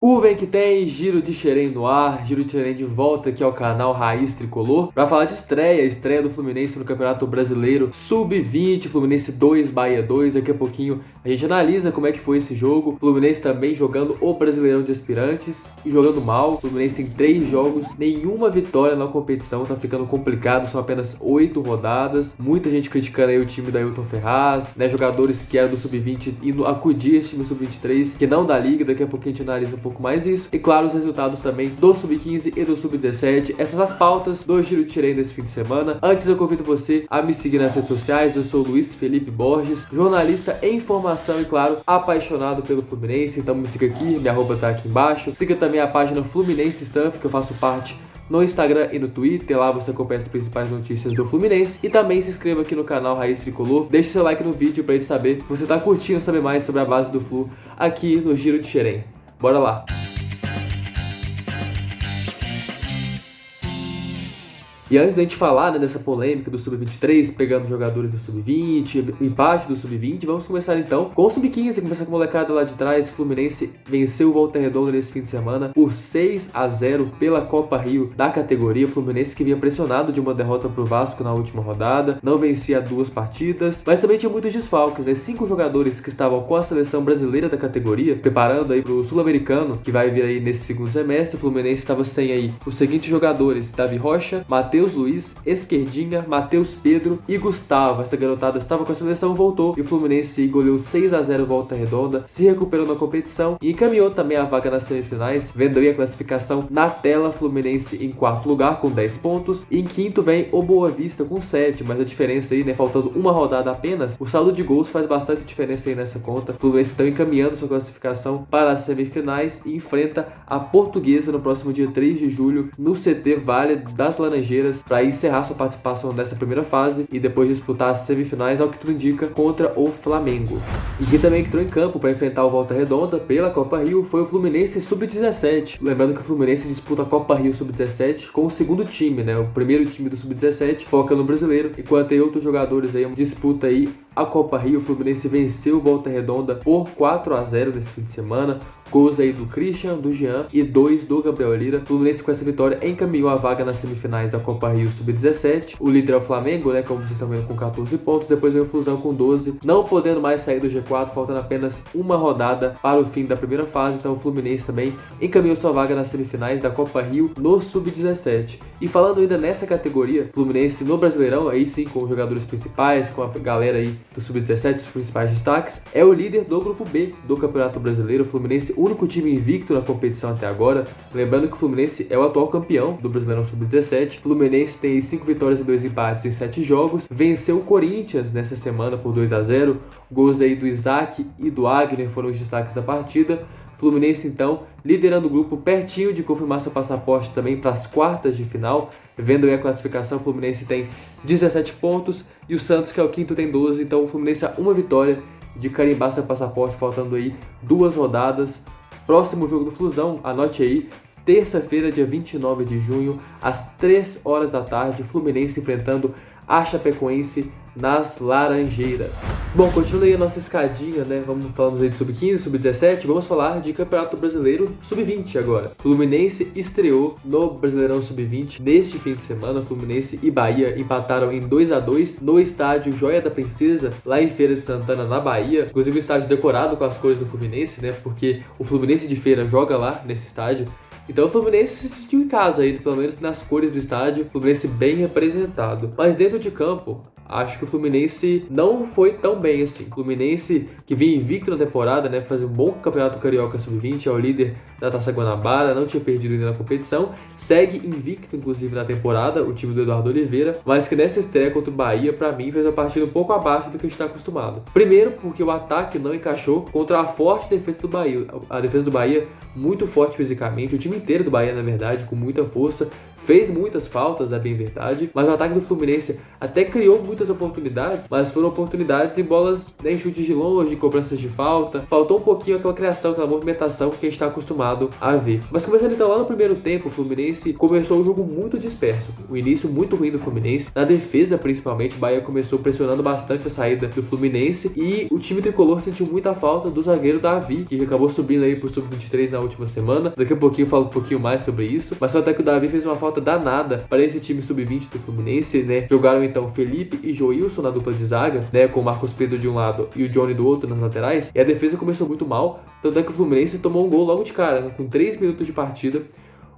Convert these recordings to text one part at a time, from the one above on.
Vem que tem, Giro de Xerém no ar, Giro de Xerém de volta aqui ao canal Raiz Tricolor para falar de estreia do Fluminense no Campeonato Brasileiro Sub-20, Fluminense 2, Bahia 2. Daqui a pouquinho a gente analisa como é que foi esse jogo. Fluminense também jogando o Brasileirão de Aspirantes e jogando mal. O Fluminense tem 3 jogos, nenhuma vitória na competição, tá ficando complicado, são apenas 8 rodadas. Muita gente criticando aí o time da Ailton Ferraz, né, jogadores que eram do Sub-20 indo acudir esse time Sub-23, que não dá liga. Daqui a pouquinho a gente analisa um pouco mais isso. E claro, os resultados também do Sub-15 e do Sub-17. Essas as pautas do Giro de Xerém desse fim de semana. Antes eu convido você a me seguir nas redes sociais. Eu sou Luiz Felipe Borges, jornalista em formação e claro, apaixonado pelo Fluminense. Então me siga aqui, minha arroba tá aqui embaixo. Siga também a página Fluminense Stuff, que eu faço parte no Instagram e no Twitter. Lá você acompanha as principais notícias do Fluminense. E também se inscreva aqui no canal Raiz Tricolor. Deixe seu like no vídeo pra gente saber que você tá curtindo saber mais sobre a base do Flu aqui no Giro de Xerém. Bora lá! E antes da gente falar, né, dessa polêmica do Sub-23, pegando jogadores do Sub-20, o empate do Sub-20, vamos começar então com o Sub-15, começar com a molecada lá de trás. Fluminense venceu o Volta Redonda nesse fim de semana por 6-0 pela Copa Rio da categoria. O Fluminense que vinha pressionado de uma derrota pro Vasco na última rodada, não vencia 2 partidas, mas também tinha muitos desfalques, né? 5 jogadores que estavam com a seleção brasileira da categoria, preparando aí pro Sul-Americano, que vai vir aí nesse segundo semestre. O Fluminense estava sem aí os seguintes jogadores: Davi Rocha, Matheus Luiz, Esquerdinha, Matheus Pedro e Gustavo. Essa garotada estava com a seleção, voltou e o Fluminense goleou 6-0 Volta Redonda, se recuperou na competição e encaminhou também a vaga nas semifinais, vendo aí a classificação na tela. Fluminense em 4º lugar com 10 pontos, e em 5º vem o Boa Vista com 7, mas a diferença aí, né, faltando uma rodada apenas, o saldo de gols faz bastante diferença aí nessa conta. O Fluminense está encaminhando sua classificação para as semifinais e enfrenta a Portuguesa no próximo dia 3 de julho no CT Vale das Laranjeiras, para encerrar sua participação nessa primeira fase e depois disputar as semifinais, ao que tudo indica, contra o Flamengo. E quem também entrou em campo para enfrentar o Volta Redonda pela Copa Rio foi o Fluminense Sub-17. Lembrando que o Fluminense disputa a Copa Rio Sub-17 com o segundo time, né? O primeiro time do Sub-17 foca no brasileiro, enquanto tem outros jogadores aí, disputa aí a Copa Rio. O Fluminense venceu o Volta Redonda por 4-0 nesse fim de semana. Gols aí do Christian, do Jean e 2 do Gabriel Lira. O Fluminense com essa vitória encaminhou a vaga nas semifinais da Copa Rio Sub-17. O líder é o Flamengo, né, como vocês estão vendo, com 14 pontos. Depois veio o Flusão com 12, não podendo mais sair do G4, faltando apenas uma rodada para o fim da primeira fase. Então o Fluminense também encaminhou sua vaga nas semifinais da Copa Rio no Sub-17. E falando ainda nessa categoria, Fluminense no Brasileirão, aí sim com os jogadores principais, com a galera aí do Sub-17, os principais destaques, é o líder do Grupo B do Campeonato Brasileiro. O Fluminense, único time invicto na competição até agora. Lembrando que o Fluminense é o atual campeão do Brasileirão Sub-17. O Fluminense tem 5 vitórias e 2 empates em 7 jogos. Venceu o Corinthians nessa semana por 2-0. Gols aí do Isaac e do Agner foram os destaques da partida. Fluminense então liderando o grupo, pertinho de confirmar seu passaporte também para as quartas de final. Vendo aí a classificação, o Fluminense tem 17 pontos e o Santos, que é o quinto, tem 12. Então o Fluminense a uma vitória de carimbar seu passaporte, faltando aí 2 rodadas. Próximo jogo do Flusão, anote aí, terça-feira, dia 29 de junho, às 3 horas da tarde, Fluminense enfrentando a Chapecoense nas Laranjeiras. Bom, continuando aí a nossa escadinha, né? Falamos aí de Sub-15, Sub-17, vamos falar de Campeonato Brasileiro Sub-20 agora. Fluminense estreou no Brasileirão Sub-20 neste fim de semana. Fluminense e Bahia empataram em 2-2 no estádio Joia da Princesa, lá em Feira de Santana, na Bahia. Inclusive um estádio decorado com as cores do Fluminense, né? Porque o Fluminense de Feira joga lá nesse estádio. Então o Fluminense se sentiu em casa aí, pelo menos nas cores do estádio. O Fluminense bem representado. Mas dentro de campo, acho que o Fluminense não foi tão bem assim. O Fluminense, que vinha invicto na temporada, né, faz um bom campeonato carioca sub-20, é o líder da Taça Guanabara, não tinha perdido ainda na competição, segue invicto inclusive na temporada, o time do Eduardo Oliveira, mas que nessa estreia contra o Bahia, pra mim, fez uma partida um pouco abaixo do que a gente está acostumado. Primeiro, porque o ataque não encaixou contra a forte defesa do Bahia. A defesa do Bahia muito forte fisicamente, o time inteiro do Bahia, na verdade, com muita força, fez muitas faltas, é bem verdade, mas o ataque do Fluminense até criou muitas muitas oportunidades, mas foram oportunidades em bolas, né, em chutes de longe, cobranças de falta. Faltou um pouquinho aquela criação, aquela movimentação que a gente está acostumado a ver. Mas começando então lá no primeiro tempo, o Fluminense começou o jogo muito disperso. O início muito ruim do Fluminense. Na defesa, principalmente, o Bahia começou pressionando bastante a saída do Fluminense e o time tricolor sentiu muita falta do zagueiro Davi, que acabou subindo aí pro Sub-23 na última semana. Daqui a pouquinho eu falo um pouquinho mais sobre isso. Mas só até que o Davi fez uma falta danada para esse time Sub-20 do Fluminense, né? Jogaram então Felipe e Joilson na dupla de zaga, né? Com o Marcos Pedro de um lado e o Johnny do outro nas laterais. E a defesa começou muito mal, tanto é que o Fluminense tomou um gol logo de cara, né? Com 3 minutos de partida.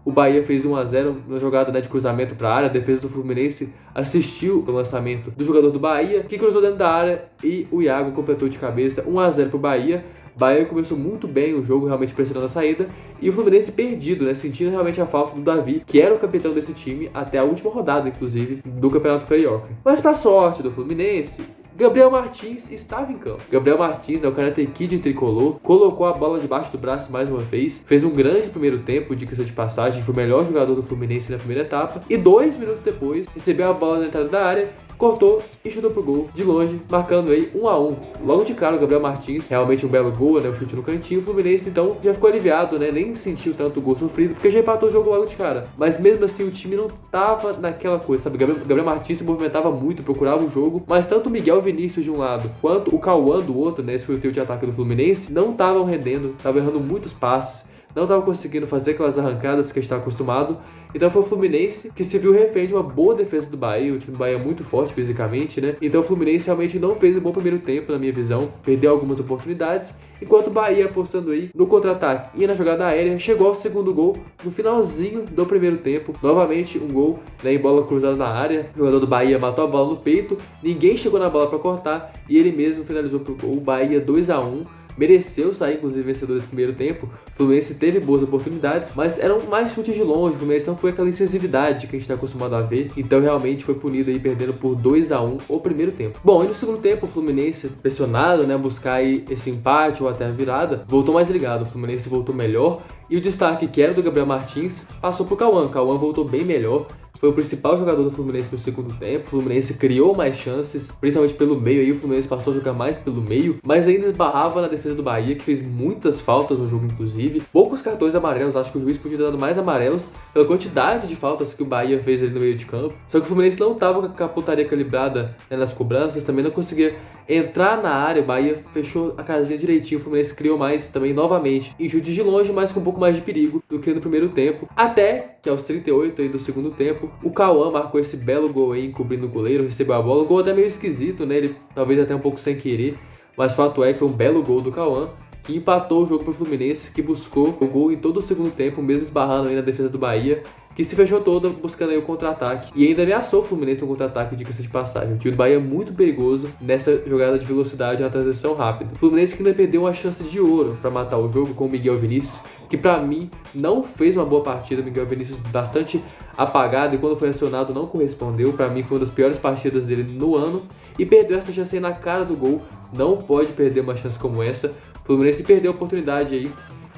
O Bahia fez 1-0 na jogada, né, de cruzamento para a área. A defesa do Fluminense assistiu o lançamento do jogador do Bahia, que cruzou dentro da área e o Iago completou de cabeça. 1-0 para o Bahia. O Bahia começou muito bem o jogo, realmente pressionando a saída. E o Fluminense perdido, né, sentindo realmente a falta do Davi, que era o capitão desse time até a última rodada, inclusive, do Campeonato Carioca. Mas para sorte do Fluminense, Gabriel Martins estava em campo. Gabriel Martins, né, o Karate Kid tricolor, colocou a bola debaixo do braço mais uma vez, fez um grande primeiro tempo, dica-se de passagem, foi o melhor jogador do Fluminense na primeira etapa, e 2 minutos depois, recebeu a bola na entrada da área, cortou e chutou pro gol de longe, marcando aí 1-1. Logo de cara, o Gabriel Martins, realmente um belo gol, né, o chute no cantinho. O Fluminense então já ficou aliviado, né, nem sentiu tanto o gol sofrido, porque já empatou o jogo logo de cara. Mas mesmo assim o time não tava naquela coisa, sabe? Gabriel Martins se movimentava muito, procurava o jogo, mas tanto o Miguel Vinícius de um lado, quanto o Cauã do outro, né, esse foi o trio de ataque do Fluminense, não estavam rendendo, estavam errando muitos passes, não estava conseguindo fazer aquelas arrancadas que a gente está acostumado. Então foi o Fluminense que se viu refém de uma boa defesa do Bahia. O time do Bahia é muito forte fisicamente, né? Então o Fluminense realmente não fez um bom primeiro tempo, na minha visão. Perdeu algumas oportunidades. Enquanto o Bahia, apostando aí no contra-ataque e na jogada aérea, chegou ao segundo gol no finalzinho do primeiro tempo. Novamente um gol, né, em bola cruzada na área. O jogador do Bahia matou a bola no peito. Ninguém chegou na bola para cortar e ele mesmo finalizou pro gol. O Bahia 2-1. Mereceu sair, inclusive, vencedor desse primeiro tempo. O Fluminense teve boas oportunidades, mas eram mais chutes de longe. O Fluminense não foi aquela incisividade que a gente está acostumado a ver. Então, realmente, foi punido aí, perdendo por 2-1 o primeiro tempo. Bom, e no segundo tempo, o Fluminense, pressionado, né, buscar aí esse empate ou até a virada, voltou mais ligado. O Fluminense voltou melhor. E o destaque, que era do Gabriel Martins, passou pro Cauã. O Cauã voltou bem melhor. Foi o principal jogador do Fluminense no segundo tempo. O Fluminense criou mais chances, principalmente pelo meio. Aí o Fluminense passou a jogar mais pelo meio, mas ainda esbarrava na defesa do Bahia, que fez muitas faltas no jogo, inclusive. Poucos cartões amarelos, acho que o juiz podia ter dado mais amarelos pela quantidade de faltas que o Bahia fez ali no meio de campo. Só que o Fluminense não estava com a pontaria calibrada, né, nas cobranças, também não conseguia entrar na área. O Bahia fechou a casinha direitinho. O Fluminense criou mais também novamente em chutes de longe, mas com um pouco mais de perigo do que no primeiro tempo. Até que aos 38 aí do segundo tempo, o Cauã marcou esse belo gol aí, encobrindo o goleiro, recebeu a bola. Um gol até meio esquisito, né? Ele talvez até um pouco sem querer, mas fato é que foi um belo gol do Cauã, que empatou o jogo pro Fluminense, que buscou o gol em todo o segundo tempo, mesmo esbarrando aí na defesa do Bahia, que se fechou toda buscando aí o contra-ataque. E ainda ameaçou o Fluminense no contra-ataque, diga-se de passagem. O time do Bahia é muito perigoso nessa jogada de velocidade na transição rápida. O Fluminense que ainda perdeu uma chance de ouro para matar o jogo com o Miguel Vinícius, que pra mim não fez uma boa partida. O Miguel Vinícius bastante apagado e quando foi acionado não correspondeu. Pra mim foi uma das piores partidas dele no ano e perdeu essa chance aí na cara do gol. Não pode perder uma chance como essa. O Fluminense perdeu a oportunidade aí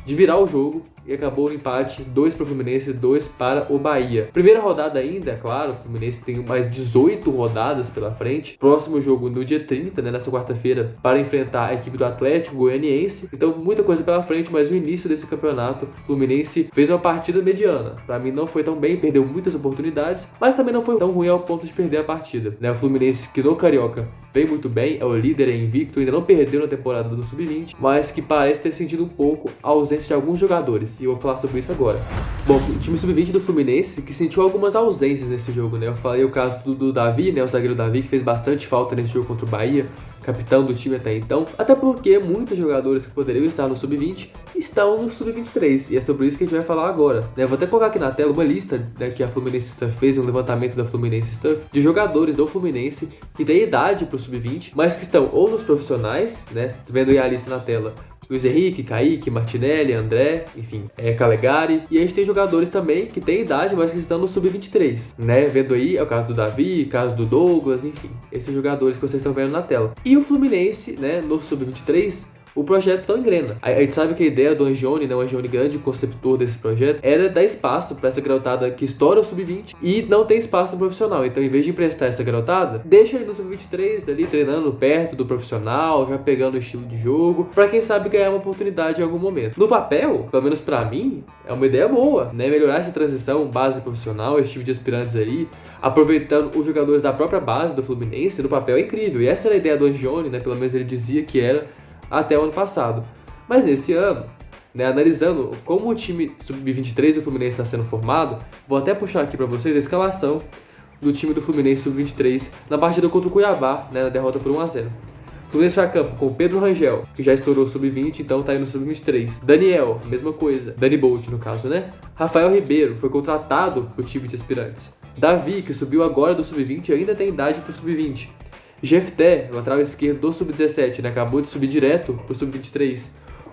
de virar o jogo e acabou no empate, 2 para o Fluminense, 2 para o Bahia. Primeira rodada ainda, é claro, o Fluminense tem mais 18 rodadas pela frente. Próximo jogo no dia 30, né, nessa quarta-feira, para enfrentar a equipe do Atlético Goianiense. Então muita coisa pela frente, mas o início desse campeonato, o Fluminense fez uma partida mediana. Para mim não foi tão bem, perdeu muitas oportunidades, mas também não foi tão ruim ao ponto de perder a partida, né? O Fluminense, que no Carioca vem muito bem, é o líder, é invicto, ainda não perdeu na temporada do Sub-20, mas que parece ter sentido um pouco a ausência de alguns jogadores, e eu vou falar sobre isso agora. Bom, o time Sub-20 do Fluminense que sentiu algumas ausências nesse jogo, né? Eu falei o caso do Davi, né, o zagueiro Davi, que fez bastante falta nesse jogo contra o Bahia, capitão do time até então, até porque muitos jogadores que poderiam estar no Sub-20 estão no Sub-23, e é sobre isso que a gente vai falar agora, né? Eu vou até colocar aqui na tela uma lista, né, que a Fluminense Stuff fez, um levantamento da Fluminense Stuff, de jogadores do Fluminense que têm idade para o Sub-20, mas que estão ou nos profissionais, né, vendo aí a lista na tela, Luiz Henrique, Kaique, Martinelli, André, enfim, Calegari. E a gente tem jogadores também que têm idade, mas que estão no Sub-23, né? Vendo aí, é o caso do Davi, caso do Douglas, enfim. Esses jogadores que vocês estão vendo na tela. E o Fluminense, né, no Sub-23, o projeto não engrena. A gente sabe que a ideia do Angione, né, o Angione grande conceptor desse projeto, era dar espaço para essa garotada que estoura o sub-20 e não tem espaço no profissional. Então, em vez de emprestar essa garotada, deixa ele no sub-23 ali treinando perto do profissional, já pegando o estilo de jogo, para quem sabe ganhar uma oportunidade em algum momento. No papel, pelo menos para mim, é uma ideia boa, né? Melhorar essa transição base profissional, esse time de aspirantes aí, aproveitando os jogadores da própria base do Fluminense, no papel é incrível. E essa era a ideia do Angione, né? Pelo menos ele dizia que era até o ano passado. Mas nesse ano, né, analisando como o time sub-23 do Fluminense está sendo formado, vou até puxar aqui para vocês a escalação do time do Fluminense sub-23 na partida contra o Cuiabá, né, na derrota por 1-0. O Fluminense foi a campo com Pedro Rangel, que já estourou o sub-20, então tá aí no sub-23. Daniel, mesma coisa. Dani Bolt, no caso, né? Rafael Ribeiro, foi contratado pro time de aspirantes. Davi, que subiu agora do sub-20 e ainda tem idade pro sub-20. Jefté, lateral esquerdo do sub-17, né? Acabou de subir direto pro sub-23.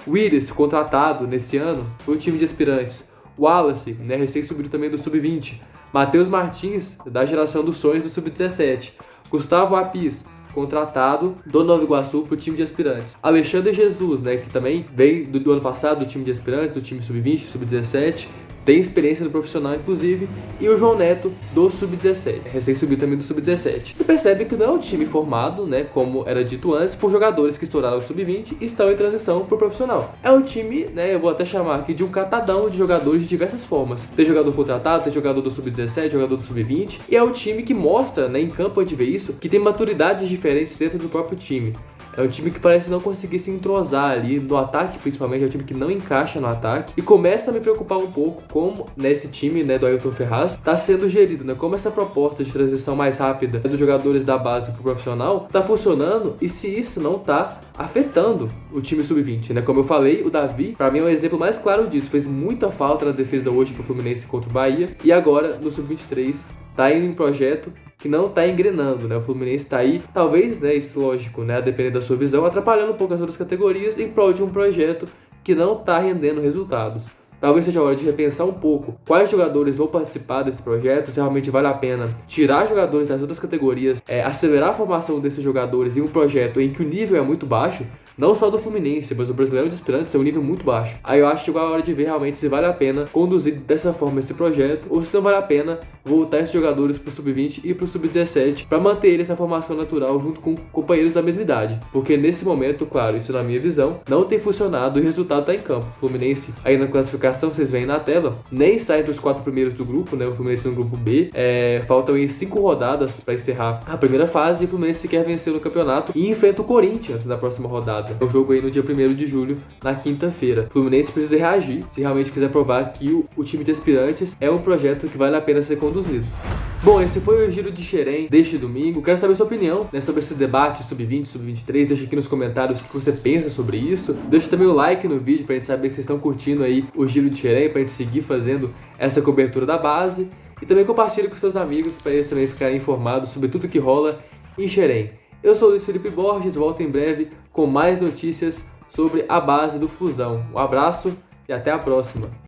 Willis, contratado nesse ano pro time de aspirantes. Wallace, né? Recém-subido também do sub-20. Matheus Martins, da geração dos sonhos do sub-17. Gustavo Apis, contratado do Nova Iguaçu para o time de aspirantes. Alexandre Jesus, né, que também vem do ano passado do time de aspirantes, do time sub-20, sub-17, tem experiência no profissional inclusive, e o João Neto do sub-17, recém-subido também do sub-17. Você percebe que não é um time formado, né, como era dito antes, por jogadores que estouraram o sub-20 e estão em transição para o profissional. É um time, né, eu vou até chamar aqui de um catadão de jogadores de diversas formas. Tem jogador contratado, tem jogador do sub-17, jogador do sub-20, e é um time que mostra, né, em campo a gente vê isso, que tem maturidades diferentes dentro do próprio time. É um time que parece não conseguir se entrosar ali, no ataque principalmente, é um time que não encaixa no ataque. E começa a me preocupar um pouco como, nesse time, né, do Ailton Ferraz, está sendo gerido, né? Como essa proposta de transição mais rápida dos jogadores da base pro profissional está funcionando e se isso não está afetando o time sub-20, né? Como eu falei, o Davi, para mim, é um exemplo mais claro disso. Fez muita falta na defesa hoje pro Fluminense contra o Bahia e agora, no sub-23, tá indo em projeto que não está engrenando, né? O Fluminense está aí, talvez, né, isso lógico, né, a depender da sua visão, atrapalhando um pouco as outras categorias em prol de um projeto que não está rendendo resultados. Talvez seja a hora de repensar um pouco quais jogadores vão participar desse projeto, se realmente vale a pena tirar jogadores das outras categorias, acelerar a formação desses jogadores em um projeto em que o nível é muito baixo, não só do Fluminense, mas o Brasileiro de Aspirantes tem um nível muito baixo. Aí eu acho que agora é a hora de ver realmente se vale a pena conduzir dessa forma esse projeto, ou se não vale a pena voltar esses jogadores pro Sub-20 e pro Sub-17 para manter essa formação natural junto com companheiros da mesma idade. Porque nesse momento, claro, isso na minha visão, não tem funcionado e o resultado tá em campo. O Fluminense aí na classificação, vocês veem na tela, nem está entre os 4 primeiros do grupo, né? O Fluminense no grupo B. Faltam aí 5 rodadas para encerrar a primeira fase e o Fluminense quer vencer no campeonato e enfrenta o Corinthians na próxima rodada. É um jogo aí no dia 1º de julho, na quinta-feira. O Fluminense precisa reagir se realmente quiser provar que o time de aspirantes é um projeto que vale a pena ser conduzido. Bom, esse foi o Giro de Xerém deste domingo. Quero saber a sua opinião, né, sobre esse debate sub-20, sub-23. Deixa aqui nos comentários o que você pensa sobre isso. Deixa também o like no vídeo pra gente saber que vocês estão curtindo aí o Giro de Xerém, pra gente seguir fazendo essa cobertura da base. E também compartilhe com seus amigos para eles também ficarem informados sobre tudo que rola em Xerém. Eu sou o Luiz Felipe Borges, volto em breve com mais notícias sobre a base do Flusão. Um abraço e até a próxima!